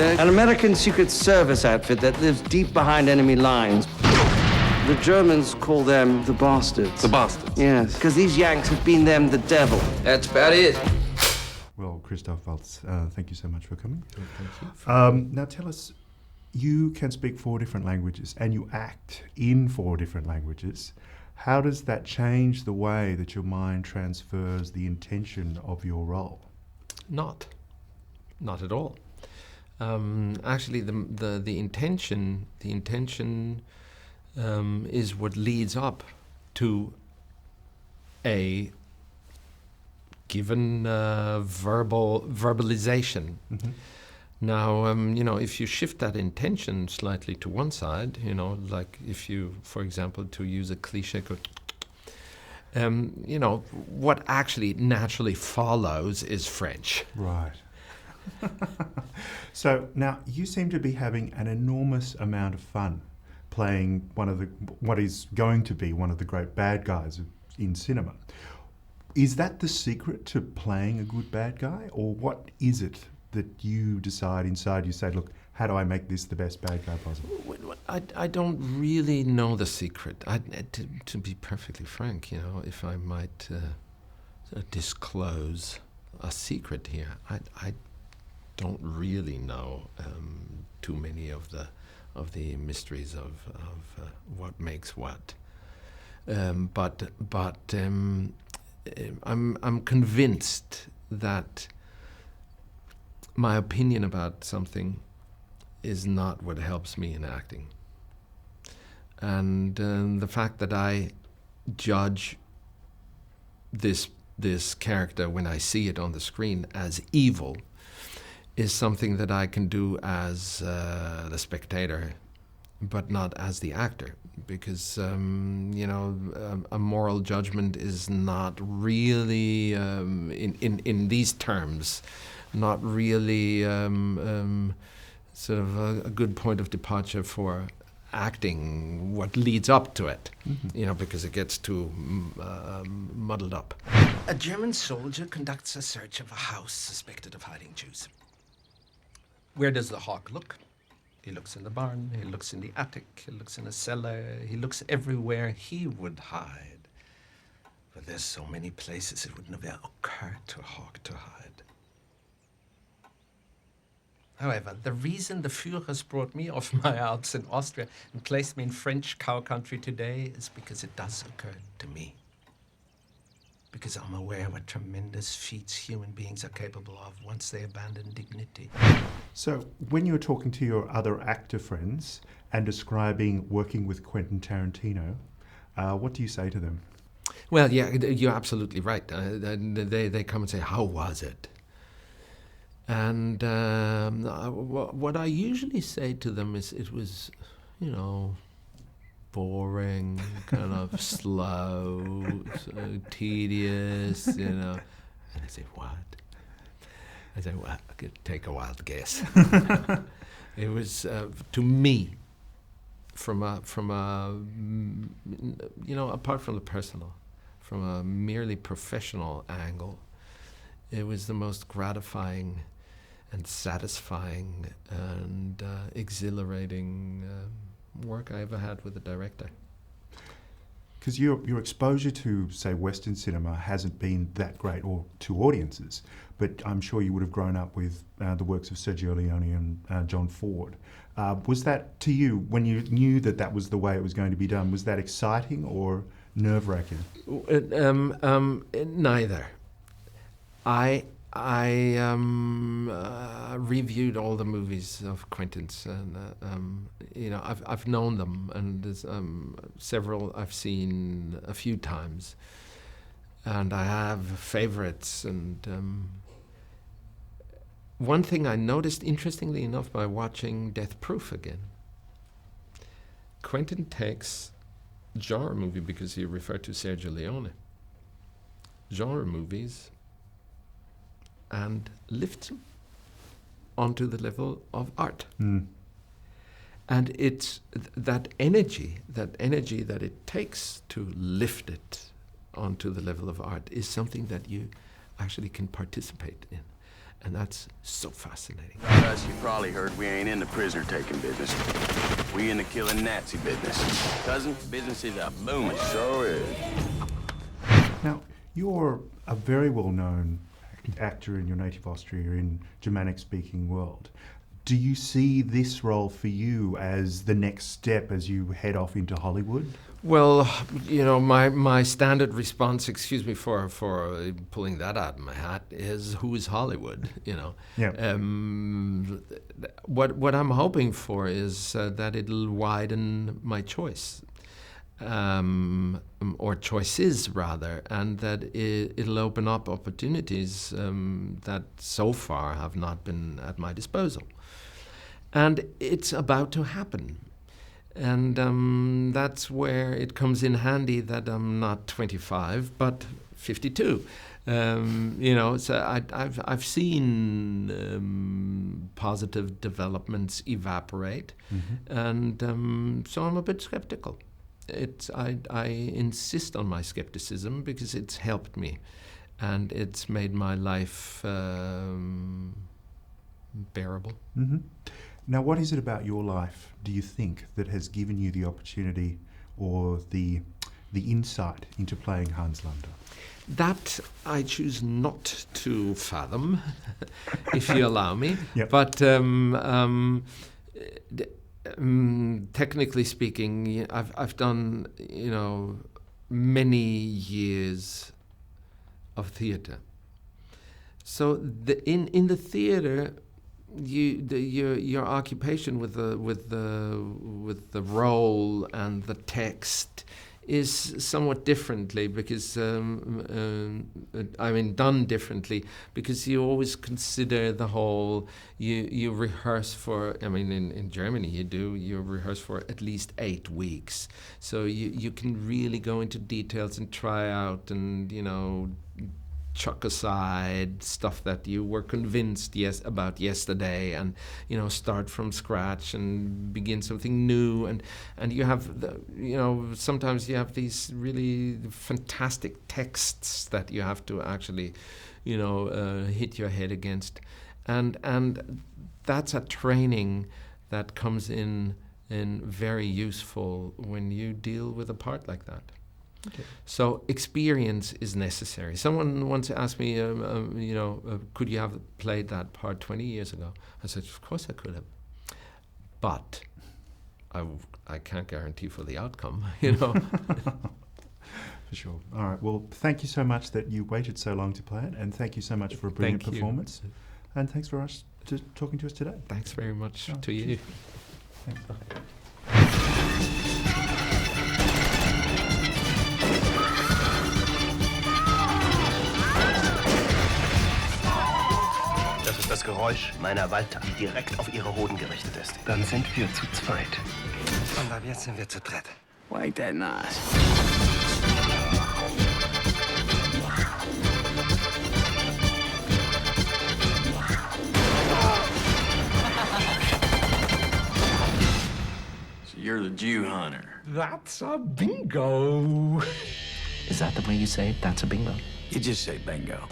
They're an American Secret Service outfit that lives deep behind enemy lines. The Germans call them the Bastards. The Bastards? Yes, because these Yanks have been them the devil. That's about it. Well, Christoph Waltz, thank you so much for coming. Thank you. Now tell us, you can speak 4 different languages and you act in 4 different languages. How does that change the way that your mind transfers the intention of your role? Not at all. Actually, the intention is what leads up to a given verbalization. Mm-hmm. Now, if you shift that intention slightly to one side, like if you, for example, to use a cliche, what actually naturally follows is French. Right. So now you seem to be having an enormous amount of fun playing what is going to be one of the great bad guys in cinema. Is that the secret to playing a good bad guy, or what is it that you decide inside? You say, look, how do I make this the best bad guy possible? I don't really know the secret. To be perfectly frank, if I might disclose a secret here, I don't really know too many of the mysteries of what makes what. But I'm convinced that my opinion about something is not what helps me in acting. And the fact that I judge this character when I see it on the screen as evil is something that I can do as the spectator, but not as the actor. Because, a moral judgment is not really, in these terms, not really sort of a good point of departure for acting what leads up to it, because it gets too muddled up. A German soldier conducts a search of a house suspected of hiding Jews. Where does the hawk look? He looks in the barn, he looks in the attic, he looks in a cellar, he looks everywhere he would hide. But there's so many places it would never occur to a hawk to hide. However, the reason the Führers brought me off my Alps in Austria and placed me in French cow country today is because it does occur to me. Because I'm aware what tremendous feats human beings are capable of once they abandon dignity. So when you're talking to your other actor friends and describing working with Quentin Tarantino, what do you say to them? Well, yeah, you're absolutely right. They come and say, how was it? And what I usually say to them is it was, boring, kind of slow, tedious, And I say, what? I say, well, I could take a wild guess. It was, to me, from a apart from the personal, from a merely professional angle, it was the most gratifying and satisfying and exhilarating work I ever had with a director. Because your exposure to, say, Western cinema hasn't been that great, or to audiences, but I'm sure you would have grown up with the works of Sergio Leone and John Ford. Was that, to you, when you knew that was the way it was going to be done, was that exciting or nerve-wracking? Neither. I reviewed all the movies of Quentin's, and I've known them, and there's several I've seen a few times, and I have favorites. And one thing I noticed, interestingly enough, by watching Death Proof again, Quentin takes genre movie, because he referred to Sergio Leone, genre movies, and lifts them onto the level of art. Mm. And it's that energy that it takes to lift it onto the level of art is something that you actually can participate in. And that's so fascinating. Us, you probably heard we ain't in the prisoner-taking business. We in the killing Nazi business. Cousin, business is a booming. So is. Now, you're a very well-known actor in your native Austria, in Germanic-speaking world. Do you see this role for you as the next step as you head off into Hollywood? Well, you know, my standard response, excuse me for pulling that out of my hat, is who is Hollywood, you know? Yeah. What I'm hoping for is that it'll widen my choice, or choices rather, and that it'll open up opportunities that so far have not been at my disposal. And it's about to happen. And that's where it comes in handy that I'm not 25, but 52. You know, so I've seen positive developments evaporate, and so I'm a bit skeptical. I insist on my skepticism because it's helped me, and it's made my life bearable. Mm-hmm. Now, what is it about your life, do you think, that has given you the opportunity or the insight into playing Hans Landa? That I choose not to fathom, if you allow me. Yep. But technically speaking, I've done, you know, many years of theatre. So in the theatre, your occupation with the role and the text is somewhat differently because done differently because you always consider the whole. You rehearse for. I mean, in Germany you rehearse for at least 8 weeks, so you can really go into details and try out and chuck aside stuff that you were convinced about yesterday, and start from scratch and begin something new, and you have sometimes you have these really fantastic texts that you have to actually hit your head against, and that's a training that comes in very useful when you deal with a part like that. Okay. So experience is necessary. Someone once asked me, could you have played that part 20 years ago? I said, of course I could have. But I can't guarantee for the outcome, For sure. All right. Well, thank you so much that you waited so long to play it, and thank you so much for a brilliant performance. And thanks for talking to us today. Thanks very much to you. Thanks. Das Geräusch meiner Walter, die direkt auf ihre Hoden gerichtet ist. Dann sind wir zu zweit. Und ab jetzt sind wir zu dritt. Like that nice. So you're the Jew hunter. That's a bingo. Is that the way you say it? That's a bingo? You just say bingo.